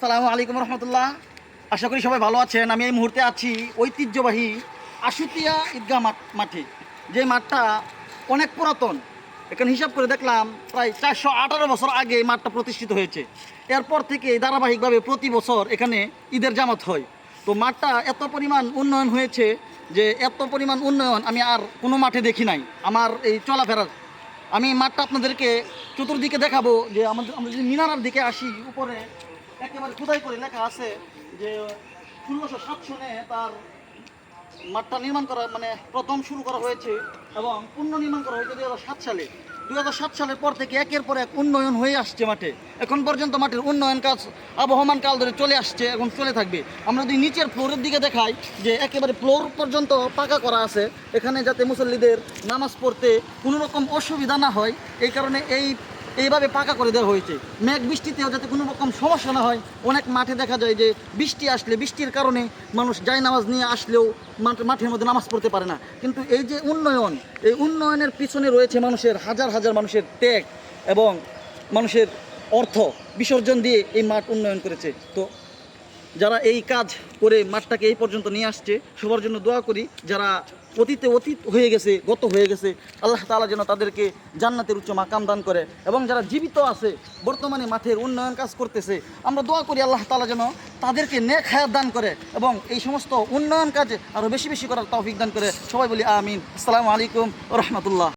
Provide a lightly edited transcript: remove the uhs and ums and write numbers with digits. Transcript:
আসসালামু আলাইকুম রহমতুল্লাহ। আশা করি সবাই ভালো আছেন। আমি এই মুহূর্তে আছি ঐতিহ্যবাহী আশুতিয়া ঈদগাহ মাঠে। যে মাঠটা অনেক পুরাতন। এখানে হিসাব করে দেখলাম প্রায় 418 বছর আগে এই মাঠটা প্রতিষ্ঠিত হয়েছে। এরপর থেকে ধারাবাহিকভাবে প্রতি বছর এখানে ঈদের জামাত হয়। তো মাঠটা এত পরিমাণ উন্নয়ন হয়েছে যে এত পরিমাণ উন্নয়ন আমি আর কোনো মাঠে দেখি নাই আমার এই চলাফেরার। আমি মাঠটা আপনাদেরকে চতুর্দিকে দেখাবো যে আমরা যদি মিনারার দিকে আসি, উপরে একেবারে খোদাই করে লেখা আছে যে 1607 সনে তার মাঠটা নির্মাণ করা মানে প্রথম শুরু করা হয়েছে এবং পুনর্নির্মাণ করা হয়েছে 2007 সালে। 2007 সালের পর থেকে একের পর এক উন্নয়ন হয়ে আসছে মাঠে। এখন পর্যন্ত মাঠের উন্নয়ন কাজ আবহমান কাল ধরে চলে আসছে, এখন চলে থাকবে। আমরা যদি নিচের ফ্লোরের দিকে দেখাই যে একেবারে ফ্লোর পর্যন্ত পাকা করা আছে, এখানে যাতে মুসল্লিদের নামাজ পড়তে কোনো রকম অসুবিধা না হয় এই কারণে এইভাবে পাকা করে দেওয়া হয়েছে। মেঘ বৃষ্টিতেও যাতে কোনো রকম সমস্যা না হয়। অনেক মাঠে দেখা যায় যে বৃষ্টি আসলে বৃষ্টির কারণে মানুষ নামাজ নিয়ে আসলেও মাঠের মধ্যে নামাজ পড়তে পারে না। কিন্তু এই যে উন্নয়ন, এই উন্নয়নের পিছনে রয়েছে মানুষের হাজার হাজার মানুষের ত্যাগ এবং মানুষের অর্থ বিসর্জন দিয়ে এই মাঠ উন্নয়ন করেছে। তো যারা এই কাজ করে মাঠটাকে এই পর্যন্ত নিয়ে আসছে সবার জন্য দোয়া করি। যারা অতীত হয়ে গেছে, গত হয়ে গেছে, আল্লাহ তাআলা যেন তাদেরকে জান্নাতের উচ্চ মাকাম দান করে। এবং যারা জীবিত আছে বর্তমানে মাঠের উন্নয়ন কাজ করতেছে, আমরা দোয়া করি আল্লাহ তাআলা যেন তাদেরকে নেক হায়াত দান করে এবং এই সমস্ত উন্নয়ন কাজে আরও বেশি বেশি করার তৌফিক দান করে। সবাই বলি আমিন। আসসালামু আলাইকুম ওয়া রাহমাতুল্লাহ।